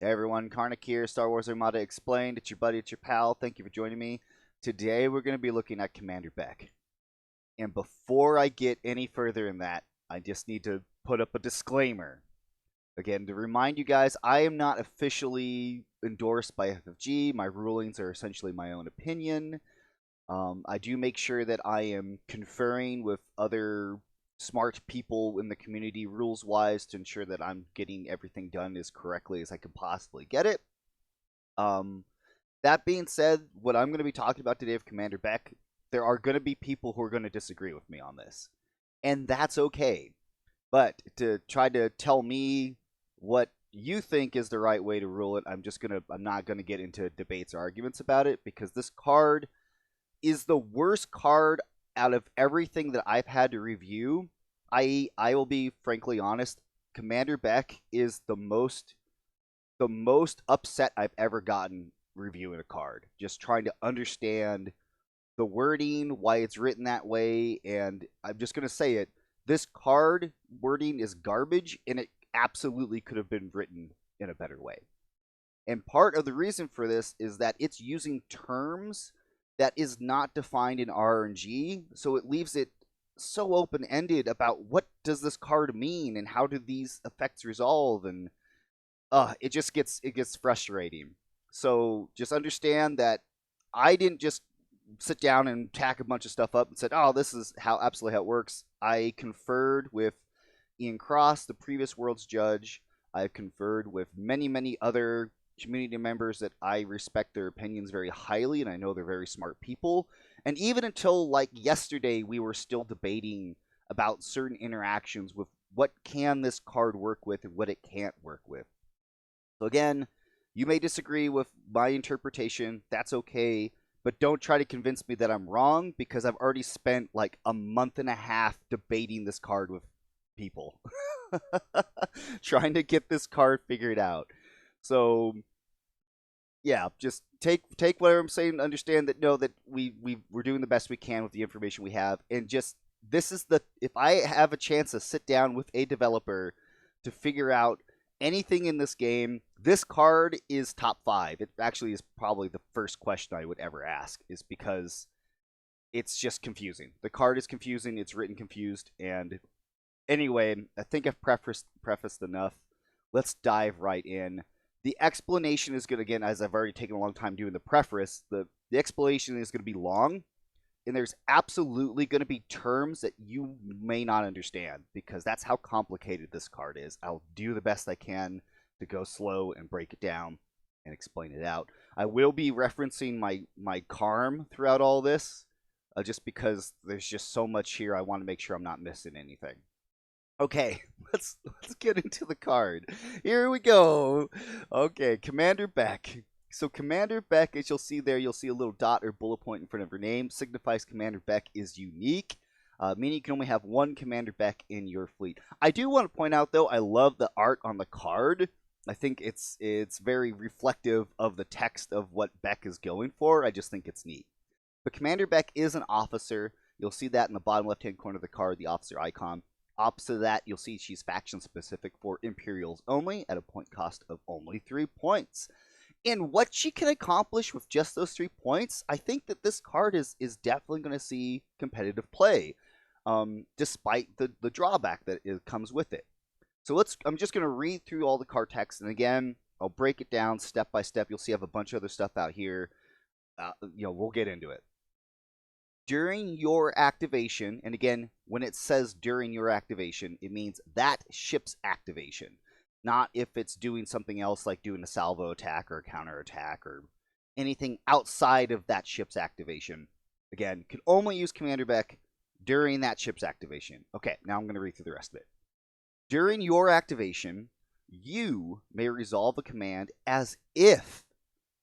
Hey everyone, Karnak here, Star Wars Armada Explained. It's your buddy, it's your pal. Thank you for joining me. Today we're going to be looking at Commander Beck. And before I get any further in that, I just need to put up a disclaimer. Again, to remind you guys, I am not officially endorsed by FFG. My rulings are essentially my own opinion. I do make sure that I am conferring with other smart people in the community rules wise to ensure that I'm getting everything done as correctly as I can possibly get it. Um, that being said, what I'm going to be talking about today of Commander Beck, there are going to be people who are going to disagree with me on this. And that's okay. But to try to tell me what you think is the right way to rule it, I'm not going to get into debates or arguments about it because this card is the worst card out of everything that I've had to review. I will be frankly honest. Commander Beck is the most upset I've ever gotten reviewing a card. Just trying to understand the wording, why it's written that way, and I'm just gonna say it. This card wording is garbage, and it absolutely could have been written in a better way. And part of the reason for this is that it's using terms that is not defined in RNG, so it leaves it so open-ended about what does this card mean and how do these effects resolve, and it gets frustrating. So just understand that I didn't just sit down and tack a bunch of stuff up and said, "Oh, this is how absolutely how it works." I conferred with Ian Cross, the previous World's Judge. I conferred with many other community members that I respect their opinions very highly, and I know they're very smart people. And even until like yesterday, we were still debating about certain interactions with what can this card work with and what it can't work with. So again, you may disagree with my interpretation. That's okay. But don't try to convince me that I'm wrong because I've already spent like a month and a half debating this card with people. Trying to get this card figured out. So yeah, just take whatever I'm saying. Understand that no, that we're doing the best we can with the information we have, and just this is the if I have a chance to sit down with a developer to figure out anything in this game, this card is top five. It actually is probably the first question I would ever ask, is because it's just confusing. The card is confusing. It's written confused, and anyway, I think I've prefaced enough. Let's dive right in. The explanation is going to, again, as I've already taken a long time doing the preface, the explanation is going to be long, and there's absolutely going to be terms that you may not understand because that's how complicated this card is. I'll do the best I can to go slow and break it down and explain it out. I will be referencing my CARM throughout all this, just because there's just so much here. I want to make sure I'm not missing anything. Okay, let's get into the card. Here we go. Okay, Commander Beck. So Commander Beck, as you'll see there, you'll see a little dot or bullet point in front of her name. Signifies Commander Beck is unique, meaning you can only have one Commander Beck in your fleet. I do want to point out, though, I love the art on the card. I think it's very reflective of the text of what Beck is going for. I just think it's neat. But Commander Beck is an officer. You'll see that in the bottom left-hand corner of the card, the officer icon. Opposite of that, you'll see she's faction specific for Imperials only at a point cost of only 3 points. And what she can accomplish with just those 3 points, I think that this card is definitely going to see competitive play, despite the drawback that comes with it. So I'm just going to read through all the card text, and again, I'll break it down step by step. You'll see I have a bunch of other stuff out here. We'll get into it. During your activation, and again, when it says during your activation, it means that ship's activation, not if it's doing something else like doing a salvo attack or a counter attack or anything outside of that ship's activation. Again, can only use Commander Beck during that ship's activation. Okay, now I'm going to read through the rest of it. During your activation, you may resolve a command as if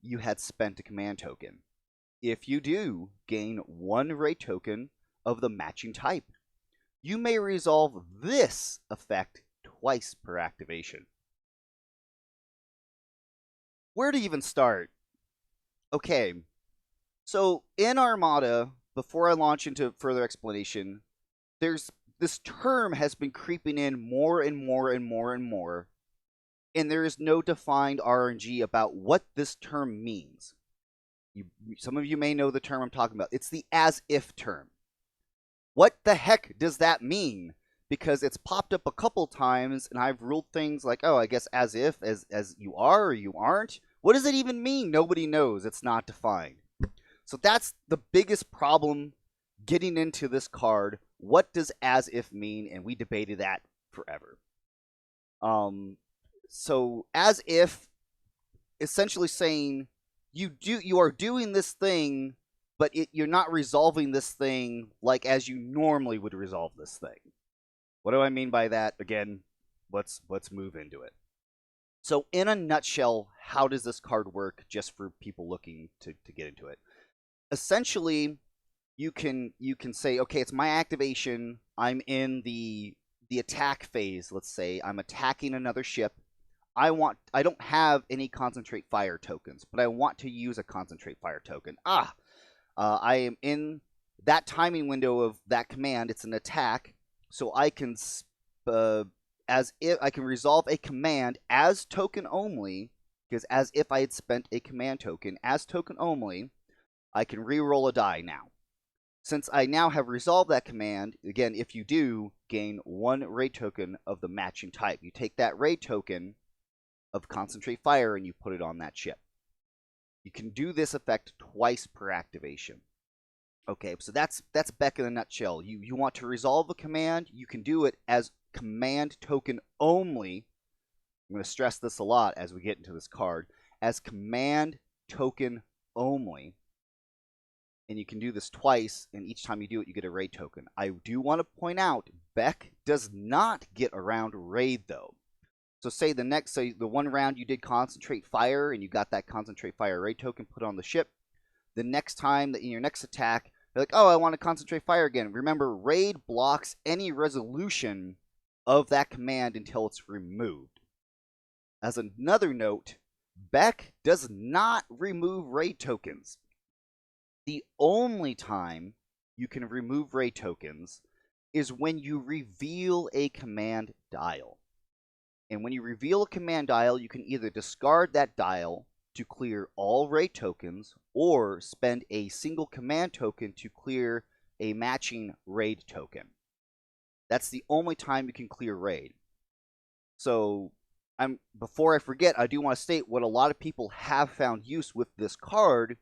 you had spent a command token. If you do, gain 1 rate token of the matching type. You may resolve this effect twice per activation. Where to even start? Okay, so in Armada, before I launch into further explanation, this term has been creeping in more and more and there is no defined RNG about what this term means. Some of you may know the term I'm talking about. It's the as if term. What the heck does that mean? Because it's popped up a couple times, and I've ruled things like, oh, I guess as if, as you are or you aren't. What does it even mean? Nobody knows. It's not defined. So that's the biggest problem getting into this card. What does as if mean? And we debated that forever. So as if, essentially saying you are doing this thing, but you're not resolving this thing like as you normally would resolve this thing. What do I mean by that? Again, let's move into it. So in a nutshell, how does this card work, just for people looking to get into it? Essentially, you can say, okay, it's my activation. I'm in the attack phase. Let's say I'm attacking another ship. I don't have any concentrate fire tokens, but I want to use a concentrate fire token. I am in that timing window of that command. It's an attack, so I can as if I can resolve a command as token only, because as if I had spent a command token as token only, I can re-roll a die now. Since I now have resolved that command, again, if you do, gain 1 raid token of the matching type. You take that raid token of concentrate fire and you put it on that ship. You can do this effect twice per activation. Okay, so that's Beck in a nutshell. You want to resolve a command, you can do it as command token only. I'm going to stress this a lot as we get into this card. As command token only. And you can do this twice, and each time you do it, you get a raid token. I do want to point out, Beck does not get around raid, though. So say the one round you did concentrate fire, and you got that concentrate fire raid token put on the ship. The next time that in your next attack, you're like, oh, I want to concentrate fire again. Remember, raid blocks any resolution of that command until it's removed. As another note, Beck does not remove raid tokens. The only time you can remove raid tokens is when you reveal a command dial. And when you reveal a command dial, you can either discard that dial to clear all raid tokens, or spend a single command token to clear a matching raid token. That's the only time you can clear raid. So, before I forget, I do want to state what a lot of people have found use with this card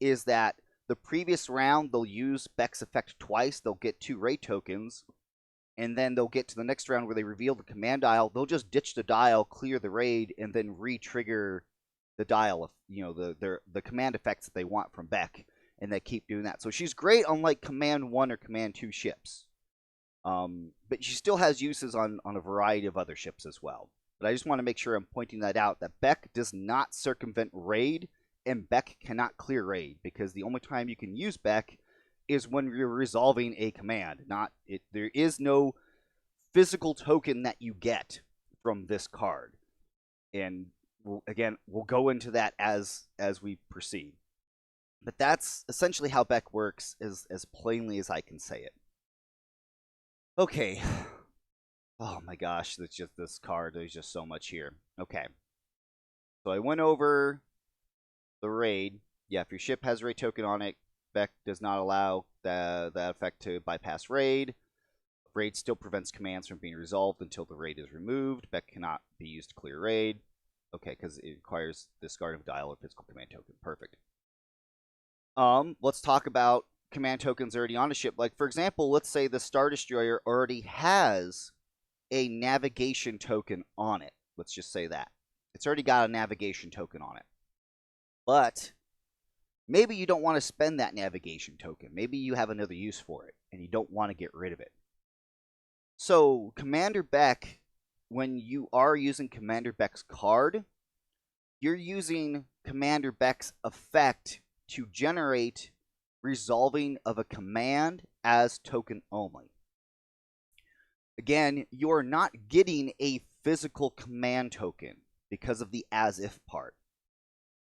is that the previous round they'll use Beck's effect twice. They'll get 2 raid tokens, and then they'll get to the next round where they reveal the command dial. They'll just ditch the dial, clear the raid, and then re-trigger the dial, the command effects that they want from Beck, and they keep doing that. So she's great on like command 1 or command 2 ships, but she still has uses on a variety of other ships as well. But I just want to make sure I'm pointing that out, that Beck does not circumvent raid, and Beck cannot clear raid, because the only time you can use Beck is when you're resolving a command. There is no physical token that you get from this card, and we'll go into that as we proceed. But that's essentially how Beck works, as plainly as I can say it. Okay. Oh my gosh, that's just this card. There's just so much here. Okay. So I went over the raid. Yeah, if your ship has a raid token on it, Beck does not allow that effect to bypass raid. Raid still prevents commands from being resolved until the raid is removed. Beck cannot be used to clear raid. Okay, because it requires discard of dial or physical command token. Perfect. Let's talk about command tokens already on a ship. Like, for example, let's say the Star Destroyer already has a navigation token on it. Let's just say that. It's already got a navigation token on it. But maybe you don't want to spend that navigation token. Maybe you have another use for it, and you don't want to get rid of it. So, Commander Beck, when you are using Commander Beck's card, you're using Commander Beck's effect to generate resolving of a command as token only. Again, you're not getting a physical command token because of the as if part.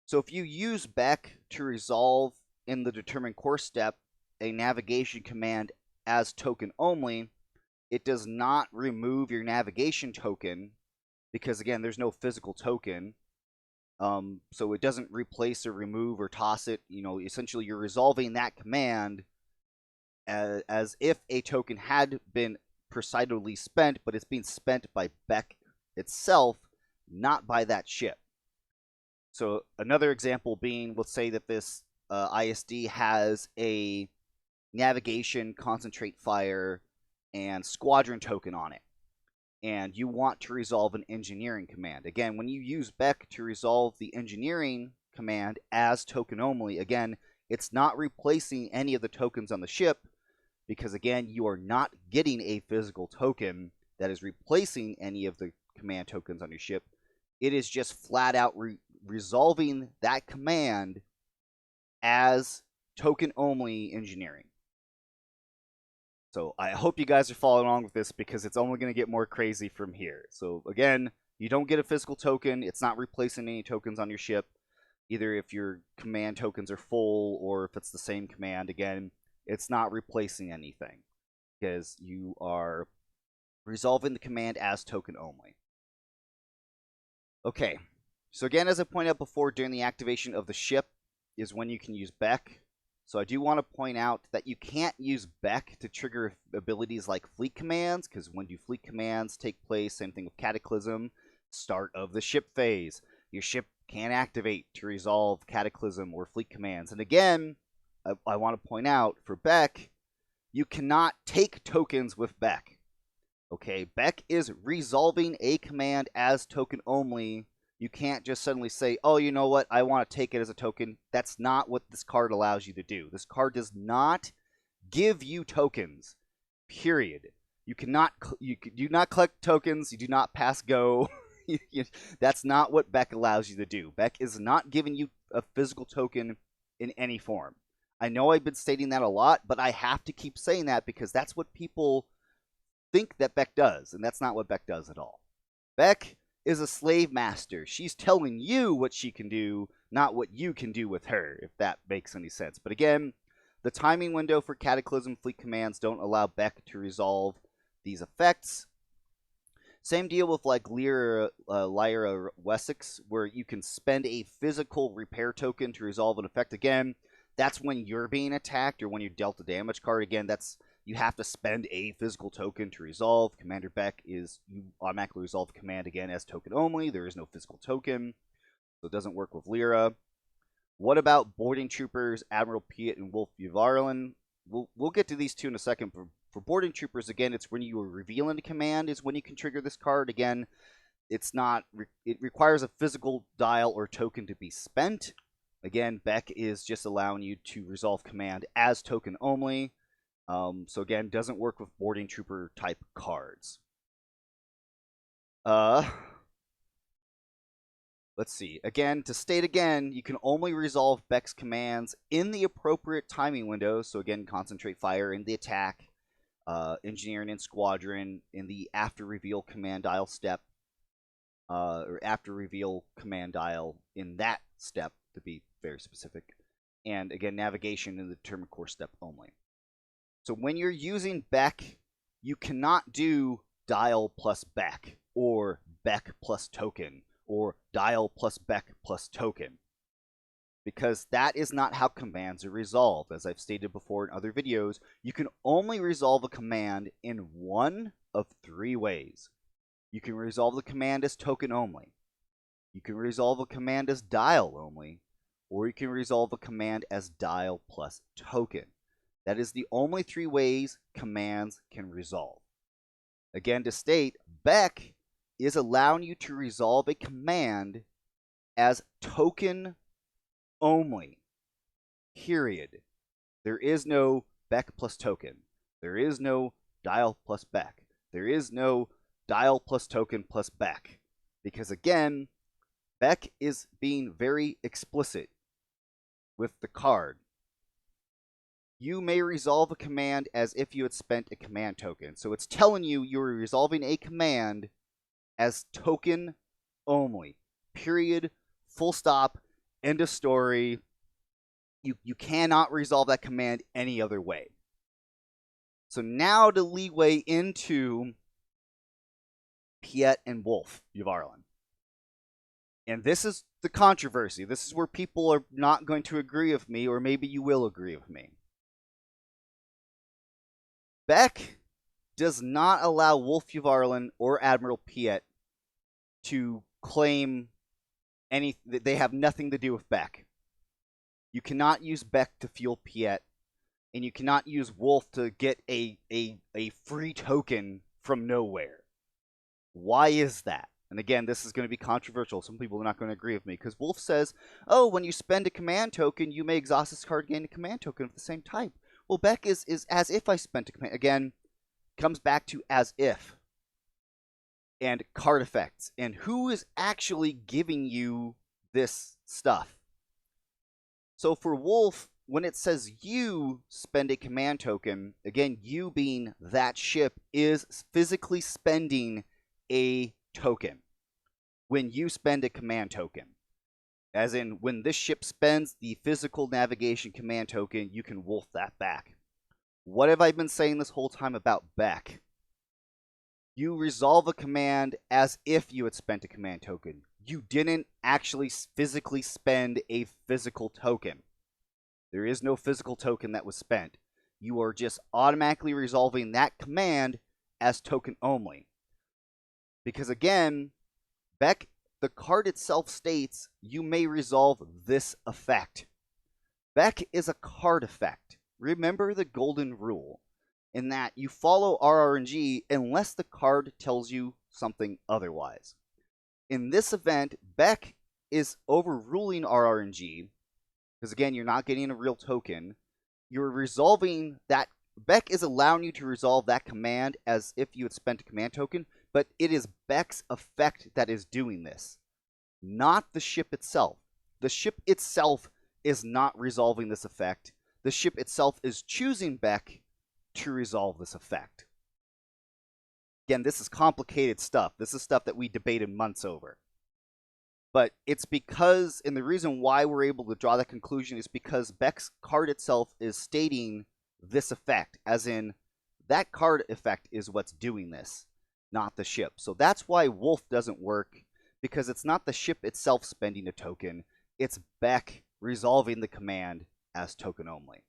So if you use Beck to resolve in the determine course step a navigation command as token only, it does not remove your navigation token because again, there's no physical token. So it doesn't replace or remove or toss it. Essentially you're resolving that command as if a token had been precisely spent, but it's being spent by Beck itself, not by that ship. So another example being, let's say that this ISD has a navigation, concentrate fire, and squadron token on it, and you want to resolve an engineering command. Again, when you use Beck to resolve the engineering command as token only, again, it's not replacing any of the tokens on the ship, because again, you are not getting a physical token that is replacing any of the command tokens on your ship. It is just flat out resolving that command as token only engineering. So I hope you guys are following along with this, because it's only going to get more crazy from here. So again, you don't get a physical token. It's not replacing any tokens on your ship, either if your command tokens are full or if it's the same command. Again, it's not replacing anything, because you are resolving the command as token only. Okay, so again, as I pointed out before, during the activation of the ship is when you can use Beck. So I do want to point out that you can't use Beck to trigger abilities like fleet commands, because when do fleet commands take place? Same thing with Cataclysm, start of the ship phase. Your ship can't activate to resolve Cataclysm or fleet commands. And again, I want to point out, for Beck, you cannot take tokens with Beck. Okay, Beck is resolving a command as token only. You can't just suddenly say, oh, you know what, I want to take it as a token. That's not what this card allows you to do. This card does not give you tokens, period. You do not collect tokens. You do not pass go. That's not what Beck allows you to do. Beck is not giving you a physical token in any form. I know I've been stating that a lot, but I have to keep saying that, because that's what people think that Beck does, and that's not what Beck does at all. Beck is a slave master. She's telling you what she can do, not what you can do with her, if that makes any sense. But again, the timing window for Cataclysm fleet commands don't allow Beck to resolve these effects. Same deal with like Lyra Wessex, where you can spend a physical repair token to resolve an effect. Again, that's when you're being attacked or when you dealt a damage card. Again, you have to spend a physical token to resolve. Commander Beck is, you automatically resolve the command again as token only. There is no physical token, so it doesn't work with Lyra. What about Boarding Troopers, Admiral Piet, and Wolf Yvarlin? We'll get to these two in a second. For Boarding Troopers, again, it's when you are revealing a command is when you can trigger this card. Again, it requires a physical dial or token to be spent. Again, Beck is just allowing you to resolve command as token only. So again, doesn't work with Boarding Trooper type cards. Let's see. Again, to state again, you can only resolve Beck's commands in the appropriate timing window. So again, concentrate fire in the attack, engineering and squadron in the after reveal command dial step, or after reveal command dial in that step, to be very specific. And again, navigation in the determined course step only. So when you're using Beck, you cannot do dial plus Beck, or Beck plus token, or dial plus Beck plus token, because that is not how commands are resolved. As I've stated before in other videos, you can only resolve a command in one of three ways. You can resolve the command as token only, you can resolve a command as dial only, or you can resolve a command as dial plus token. That is the only three ways commands can resolve. Again, to state, Beck is allowing you to resolve a command as token only, period. There is no Beck plus token. There is no dial plus Beck. There is no dial plus token plus Beck. Because again, Beck is being very explicit with the card. You may resolve a command as if you had spent a command token. So it's telling you you're resolving a command as token only. Period. Full stop. End of story. You cannot resolve that command any other way. So now to leeway into Piet and Wolf Yvarlin. And this is the controversy. This is where people are not going to agree with me, or maybe you will agree with me. Beck does not allow Wolf Yvarlin or Admiral Piet to claim any. They have nothing to do with Beck. You cannot use Beck to fuel Piet, and you cannot use Wolf to get a free token from nowhere. Why is that? And again, this is going to be controversial. Some people are not going to agree with me, because Wolf says, oh, when you spend a command token, you may exhaust this card, gain a command token of the same type. Well, Beck is as if I spent a command. Again, comes back to as if. And card effects. And who is actually giving you this stuff? So for Wolf, when it says you spend a command token, again, you being that ship is physically spending a token when you spend a command token. As in, when this ship spends the physical navigation command token, you can Wolf that back. What have I been saying this whole time about Beck? You resolve a command as if you had spent a command token. You didn't actually physically spend a physical token. There is no physical token that was spent. You are just automatically resolving that command as token only. Because again, Beck, the card itself states you may resolve this effect. Beck is a card effect. Remember the golden rule, in that you follow RRNG unless the card tells you something otherwise. In this event, Beck is overruling RRNG, because again, you're not getting a real token. You're resolving that. Beck is allowing you to resolve that command as if you had spent a command token, but it is Beck's effect that is doing this, not the ship itself. The ship itself is not resolving this effect. The ship itself is choosing Beck to resolve this effect. Again, this is complicated stuff. This is stuff that we debated months over. But it's because, and the reason why we're able to draw that conclusion is because Beck's card itself is stating this effect, as in, that card effect is what's doing this, not the ship. So that's why Wolf doesn't work, because it's not the ship itself spending a token, it's Beck resolving the command as token only.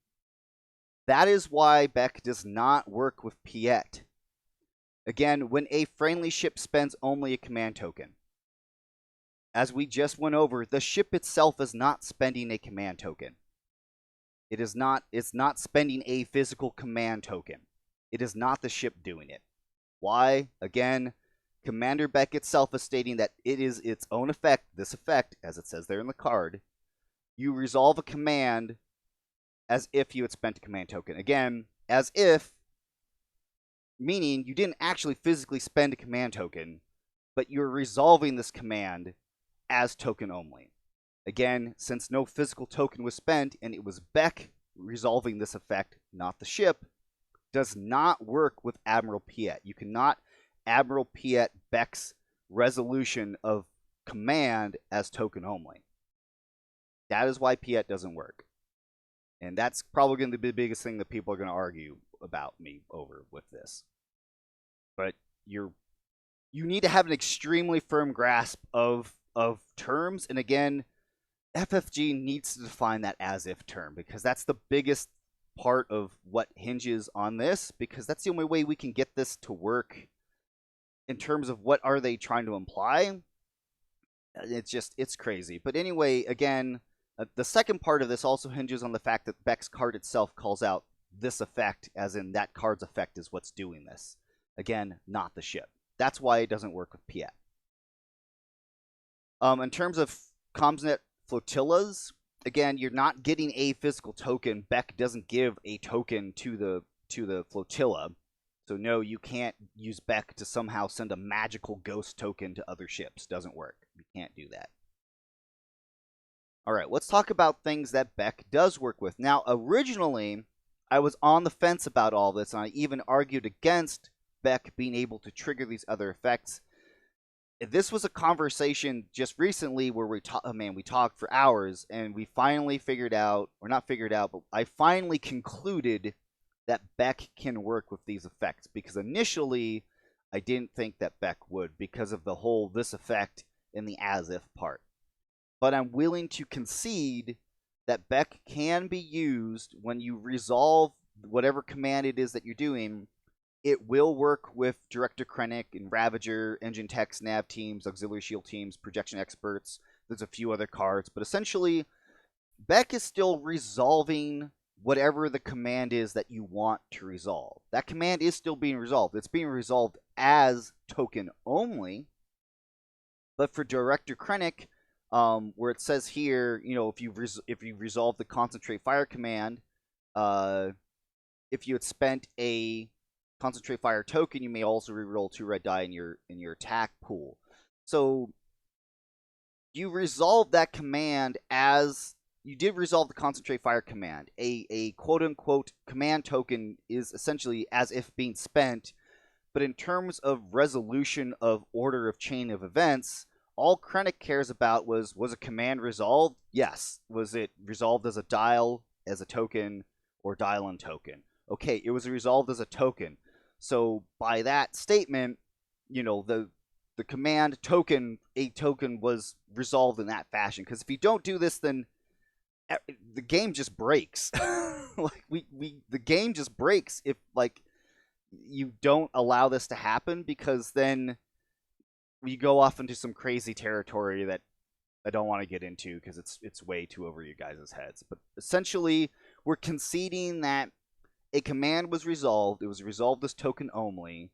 That is why Beck does not work with Piet. Again, when a friendly ship spends only a command token, as we just went over, the ship itself is not spending a command token. It's not spending a physical command token. It is not the ship doing it. Why? Again, Commander Beck itself is stating that it is its own effect, this effect, as it says there in the card. You resolve a command as if you had spent a command token. Again, as if, meaning you didn't actually physically spend a command token, but you're resolving this command as token only. Again, since no physical token was spent, and it was Beck resolving this effect, not the ship, does not work with Admiral Piet. You cannot Admiral Piet Beck's resolution of command as token only. That is why Piet doesn't work. And that's probably going to be the biggest thing that people are going to argue about me over with this. But you need to have an extremely firm grasp of terms, and again, FFG needs to define that as if term, because that's the biggest part of what hinges on this, because that's the only way we can get this to work in terms of what are they trying to imply. It's crazy. But anyway, again, the second part of this also hinges on the fact that Beck's card itself calls out this effect, as in that card's effect is what's doing this. Again, not the ship. That's why it doesn't work with Piet. In terms of Commsnet flotillas, again, you're not getting a physical token. Beck doesn't give a token to the flotilla. So no, you can't use Beck to somehow send a magical ghost token to other ships. Doesn't work. You can't do that. Alright, let's talk about things that Beck does work with. Now, originally, I was on the fence about all this, and I even argued against Beck being able to trigger these other effects. This was a conversation just recently where we talked for hours, and we finally figured out, or not figured out, but I finally concluded that Beck can work with these effects, because initially I didn't think that Beck would because of the whole this effect in the as if part. But I'm willing to concede that Beck can be used when you resolve whatever command it is that you're doing. It will work with Director Krennic and Ravager, Engine Techs, Nav teams, Auxiliary Shield teams, Projection Experts. There's a few other cards, but essentially, Beck is still resolving whatever the command is that you want to resolve. That command is still being resolved. It's being resolved as token only. But for Director Krennic, where it says here, if you resolve the Concentrate Fire command, if you had spent a Concentrate Fire token, you may also reroll 2 red die in your attack pool. So you resolve that command as you did resolve the Concentrate Fire command. A quote-unquote command token is essentially as if being spent, but in terms of resolution of order of chain of events, all Krennic cares about was a command resolved? Yes. Was it resolved as a dial, as a token, or dial and token? Okay, it was resolved as a token. So by that statement, the command token, a token, was resolved in that fashion. Because if you don't do this, then the game just breaks. The game just breaks if you don't allow this to happen, because then we go off into some crazy territory that I don't want to get into because it's way too over you guys' heads. But essentially, we're conceding that a command was resolved. It was resolved as token only.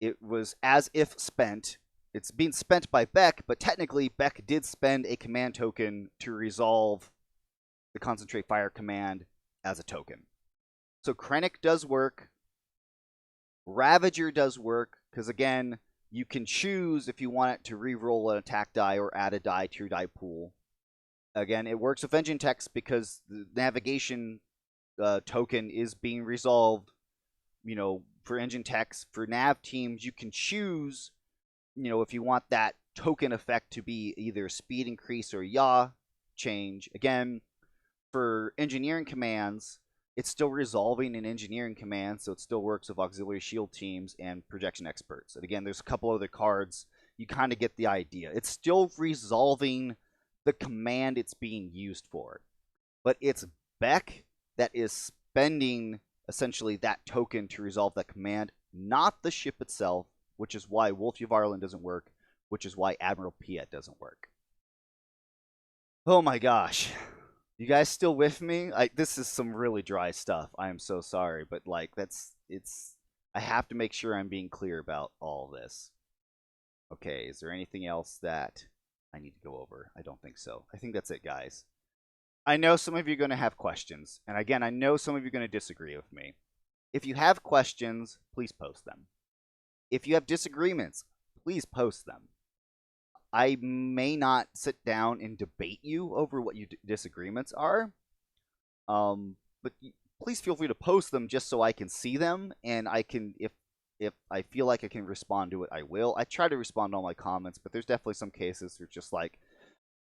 It was as if spent. It's being spent by Beck, but technically Beck did spend a command token to resolve the Concentrate Fire command as a token. So Krennic does work. Ravager does work, because again, you can choose if you want it to re-roll an attack die or add a die to your die pool. Again, it works with Engine Techs because the navigation token is being resolved. For Engine Techs, for Nav teams, you can choose, if you want that token effect to be either speed increase or yaw change. Again, for engineering commands, it's still resolving in engineering commands, so it still works with Auxiliary Shield teams and Projection Experts. And again, there's a couple other cards. You kind of get the idea. It's still resolving the command it's being used for. But it's Beck that is spending essentially that token to resolve that command, not the ship itself, which is why Wolfie of Ireland doesn't work, which is why Admiral Piet doesn't work. Oh my gosh. You guys still with me? This is some really dry stuff. I am so sorry, but I have to make sure I'm being clear about all this. Okay, is there anything else that I need to go over? I don't think so. I think that's it, guys. I know some of you are going to have questions, and again, I know some of you are going to disagree with me. If you have questions, please post them. If you have disagreements, please post them. I may not sit down and debate you over what your disagreements are, but please feel free to post them just so I can see them, and I can, if I feel like I can respond to it, I will. I try to respond to all my comments, but there's definitely some cases where it's just like,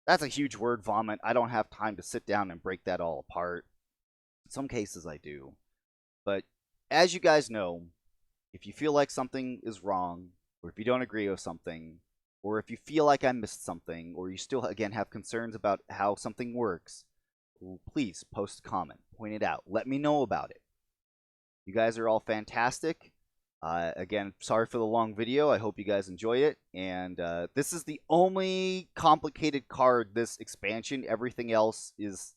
that's a huge word vomit. I don't have time to sit down and break that all apart. In some cases I do. But as you guys know, if you feel like something is wrong, or if you don't agree with something, or if you feel like I missed something, or you still, again, have concerns about how something works, please post a comment. Point it out. Let me know about it. You guys are all fantastic. Again, sorry for the long video. I hope you guys enjoy it. And this is the only complicated card this expansion. Everything else is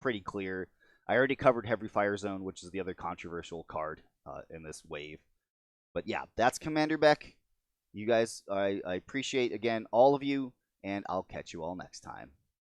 pretty clear. I already covered Heavy Fire Zone, which is the other controversial card in this wave. But yeah, that's Commander Beck. You guys, I appreciate, again, all of you, and I'll catch you all next time.